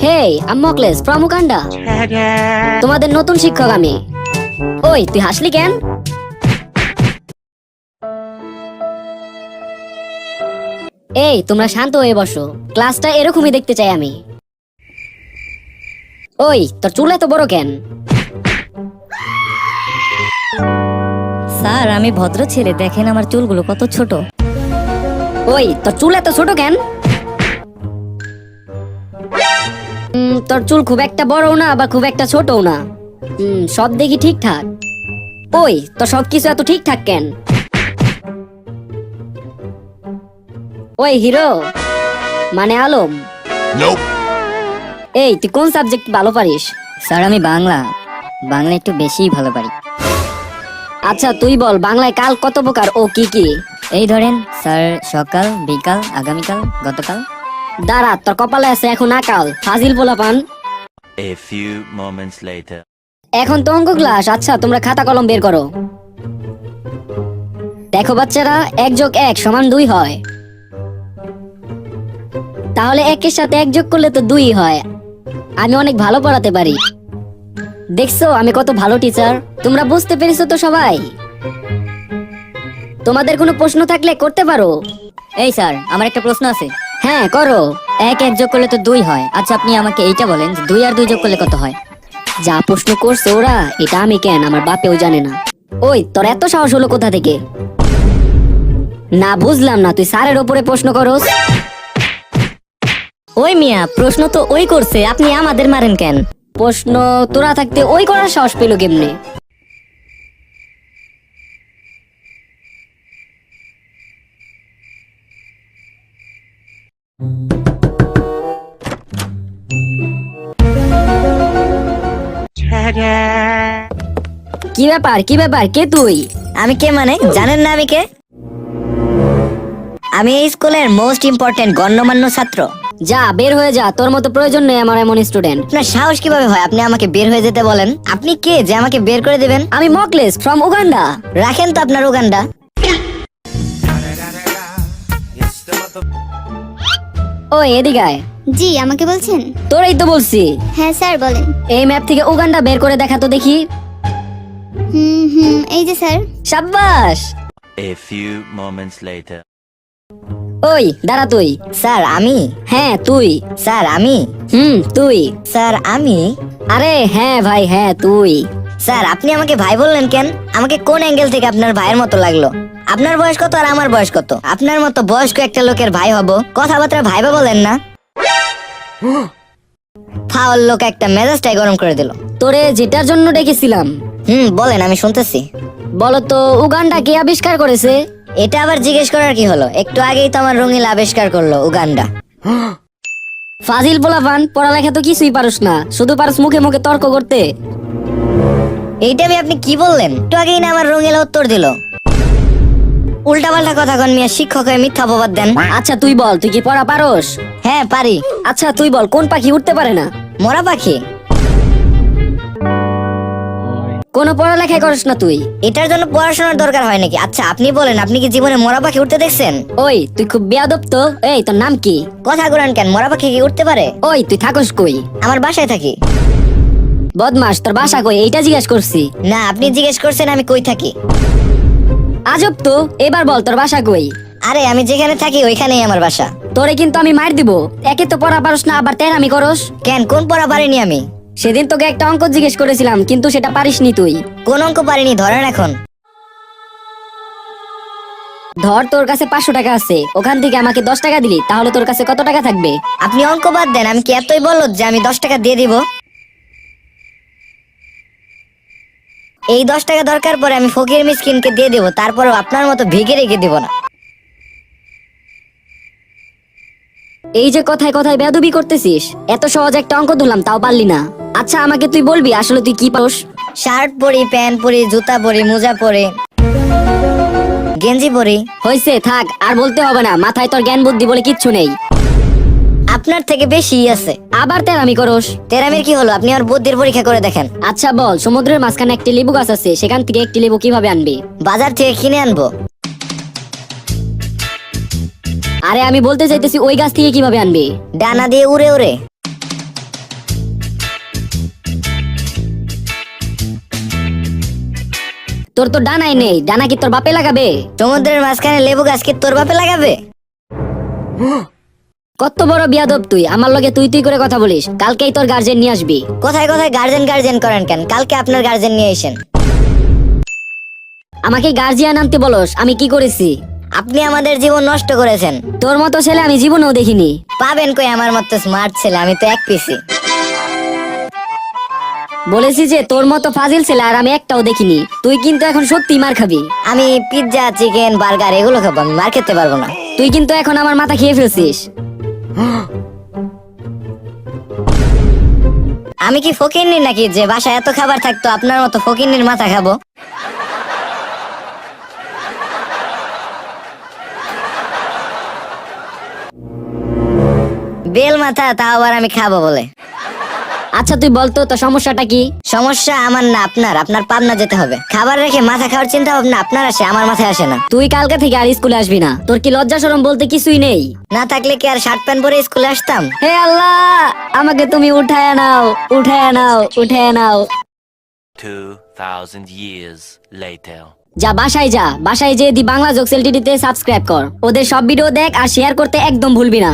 Hey, I Mokles from Uganda. তোমাদের নতুন শিক্ষক আমি। ওই তুই হাসলি কেন? এই তোমরা শান্ত হয়ে বসো, ক্লাসটা এরকমই দেখতে চাই আমি। ওই তোর চুল এত বড় কেন? স্যার আমি ভদ্র ছেলে, দেখেন আমার চুলগুলো কত ছোট। ওই তোর চুল এত ছোট কেন? তোর চুল খুব একটা বড়ও না আবার খুব একটা ছোটও না। সব দেখি ঠিকঠাক। ওই তোর সবকিছু এত ঠিকঠাক কেন? ওই হিরো মানে আলম, এই তুই কোন সাবজেক্ট ভালো পারিস? স্যার আমি বাংলা একটু বেশিই ভালো পারি। আচ্ছা তুই বল, বাংলায় কাল কত প্রকার ও কি কি? এই ধরেন স্যার, সকাল, বিকাল, আগামীকাল, গতকাল। দাঁড়া, তোর কপালে আছে এখন আকাল, ফাজিল পোলাপান। A few moments later. এখন তো অঙ্ক ক্লাস। আচ্ছা তোমরা খাতা কলম বের করো। দেখো বাচ্চারা, 1+1 = 2 হয়। তাহলে 1-এর সাথে 1 যোগ করলে তো 2 হয়। আমি অনেক ভালো পড়াতে পারি। দেখছো আমি কত ভালো টিচার। তোমরা বুঝতে পেরেছো তো সবাই? তোমাদের কোনো প্রশ্ন থাকলে করতে পারো। এই স্যার, আমার একটা প্রশ্ন আছে। হ্যাঁ করো। 1 যোগ করলে তো 2 হয়। আচ্ছা আপনি আমাকে এইটা বলেন, 2 আর 2 যোগ করলে কত হয়? যা প্রশ্ন করছে ওরা, এটা আমি কেন, আমার বাপেও জানে না। ওই তোর এত সাহস হলো কোথা থেকে? না বুঝলাম না, তুই স্যারের ওপরে প্রশ্ন করস? ওই মিয়া, প্রশ্ন তো ওই করছে, আপনি আমাদের মারেন কেন? প্রশ্ন তোরা থাকতে ওই করার সাহস পেল কেমনে? কি ব্যাপার কি ব্যাপার, কে তুই? আমি কে মানে জানেন না আমি কে? আমি এই স্কুলের মোস্ট ইম্পর্টেন্ট গণ্যমান্য ছাত্র। যা বের হয়ে যা, তোর মতো প্রয়োজন নেই আমার এমন স্টুডেন্ট। আপনার সাহস কিভাবে হয় আপনি আমাকে বের হয়ে যেতে বলেন? আপনি কে যে আমাকে বের করে দিবেন? আমি মকলেস ফ্রম উগান্ডা। রাখেন তো আপনার উগান্ডা। ওই এদিকে আয়। জি, আমাকে বলছেন? তোরাই তো বলছি। হ্যাঁ স্যার বলেন। এই ম্যাপ থেকে উগান্ডা বের করে দেখা তো দেখি। এই যে স্যার। সাব্বাস। A few moments later. ওই দাঁড়া তুই। স্যার আমি। হ্যাঁ তুই। স্যার আমি। তুই। স্যার আমি। আরে হ্যাঁ ভাই, হ্যাঁ তুই। স্যার আপনি আমাকে ভাই বললেন কেন? আমাকে কোন অ্যাঙ্গেল থেকে আপনার ভাইয়ের মতো লাগলো? আপনার বয়স কত আর আমার বয়স কত? আপনার মতো বয়স্ক একটা লোকের ভাই হব, কথাবার্তা ভাইবা বলেন না। ফাউল লোক একটা, মেজাজটাই গরম করে দিল। তোরে যেটার জন্য ডেকেছিলাম। বলেন, আমি শুনতেছি। বলতো উগান্ডা কে আবিষ্কার করেছে? এটা আবার জিজ্ঞেস করার কি হলো? একটু আগেই তো আমার রঙিল আবিষ্কার করলো উগান্ডা। ফাজিল পোলাপান, পড়ালেখা তো কিছুই পারস না, শুধু পারস মুখে মুখে তর্ক করতে। এইটা আমি আপনি কি বললেন? একটু আগেই না আমার রঙিলা উত্তর দিল। উল্টা পাল্টা কথা কন মিয়া, শিক্ষক হয়ে মিথ্যা অপবাদ দেন। আচ্ছা তুই বল, তুই কি পড়া পারস? হ্যাঁ পারি। আচ্ছা তুই বল, কোন পাখি উঠতে পারে না? মরা পাখি। কোনো পড়ালেখাই করস না তুই? এটার জন্য পড়াশোনার দরকার হয় নাকি? আচ্ছা আপনি বলেন, আপনি কি জীবনে মরা পাখি উঠতে দেখছেন? ওই তুই খুব বেয়াদব তো। এই তোর নাম কি? কথা বলেন কেন? মরা পাখি কি উঠতে পারে? ওই তুই থাকস কই? আমার বাসায় থাকি। বদমাস, তোর বাসা কই এইটা জিজ্ঞেস করছি। না, আপনি জিজ্ঞেস করছেন আমি কই থাকি। আজব তো, এবার বল তোর বাসা কই? আরে আমি যেখানে থাকি ওইখানেই আমার বাসা। তোরে কিন্তু আমি মার দিব। একে তো পড়া পারস না, আবার তেরামি করস। কেন, কোন পড়া পারিনি আমি? সেদিন তোকে একটা অঙ্ক জিজ্ঞেস করেছিলাম, কিন্তু সেটা পারিসনি তুই। কোন অঙ্ক পারিনি ধরেন এখন? ধর তোর কাছে 500 টাকা আছে, ওখান থেকে আমাকে 10 টাকা দিলি, তাহলে তোর কাছে কত টাকা থাকবে? আপনি অঙ্ক বাদ দেন, আমি কি এতই বলদ যে আমি 10 টাকা দিয়ে দিব? এই 10 টাকা দরকার পরে আমি ফকির মিসকিনকে দিয়ে দিব, তারপরেও আপনার মতো ভিগে রেখে দিব না। এই যে কথায় কথায় বেয়াদবি করতেছিস, এত সহজ একটা অঙ্ক ধরলাম তাও পারলি না। আচ্ছা আমাকে তুই বলবি আসলে তুই কি পারস? শার্ট পরি, প্যান্ট পরি, জুতা পরি, মোজা পরি, গেঞ্জি পরি। হইছে থাক, আর বলতে হবে না, মাথায় তোর জ্ঞান বুদ্ধি বলে কিচ্ছু নেই। আপনার থেকে বেশি আছে। আবার তেরামি করস। তেরামির কি হলো? আপনি আর বুদ্ধির পরীক্ষা করে দেখেন। আচ্ছা বল, সমুদ্রের মাঝখানে একটি লেবু গাছ আছে, সেখান থেকে একটি লেবু কিভাবে আনবি? বাজার থেকে কিনে আনবো। আরে আমি বলতে চাইতেছি ওই গাছ থেকে কিভাবে আনবি? ডানা দিয়ে উড়ে উড়ে। তোর তো ডানাই নেই, ডানা কি তোর বাপে লাগাবে? সমুদ্রের মাঝখানে লেবু গাছ কি তোর বাপে লাগাবে? কত বড় বিয়াদব তুই, আমার লগে তুই তুই করে কথা বলিস। কালকেই তোর গার্জেন নিয়ে আসবি। কোথায় কোথায় গার্জেন গার্জেন করেন কেন? কালকে আপনার গার্জেন নিয়ে এসেন। আমাকে গার্জিয়ান আনতে বলস, আমি কি করেছি? আপনি আমাদের জীবন নষ্ট করেছেন। তোর মতো ছেলে আমি জীবনেও দেখিনি। পাবেন কই আমার মতো স্মার্ট ছেলে? আমি তো এক পিসি। বলেছি যে তোর মতো ফাজিল ছেলে আর আমি একটাও দেখিনি। তুই কিন্তু এখন সত্যি মার খাবি। আমি পিৎজা, চিকেন, বার্গার এগুলো খাবো, আমি মার খেতে পারবো না। তুই কিন্তু এখন আমার মাথা খেয়ে ফেলছিস। আমি কি ফকিন্নি নাকি যে বাসায় এত খাবার থাকতো আপনার মতো ফকিন্নির মাথা খাবো? বেল মাথা, তাও আবার আমি খাবো বলে। আচ্ছা তুই বলতো তো সমস্যাটা কি? সমস্যা আমার না আপনার। আপনার পাবনা যেতে হবে। খাবার রেখে মাথা খাওয়ার চিন্তা ভাবনা আপনার আসে, আমার মাথায় আসে না। তুই কালকে থেকে আর স্কুলে আসবি না। তোর কি লজ্জা শরম বলতে কিছুই নেই? না থাকলে কি আর শার্ট প্যান্ট পরে স্কুলে আসতাম? হে আল্লাহ, আমাকে তুমি উঠায় নাও, উঠায় নাও, উঠায় নাও। 2000 years later. যা বাসায় যা, বাসায় যেয়ে দি বাংলা জোকস এলটিডিতে সাবস্ক্রাইব কর। ওদের সব ভিডিও দেখ আর শেয়ার করতে একদম ভুলবি না।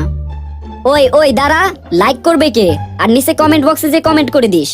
ওই ওই দাঁড়া, লাইক করবে কে? আর নিচে কমেন্ট বক্সে যে কমেন্ট করে দিস।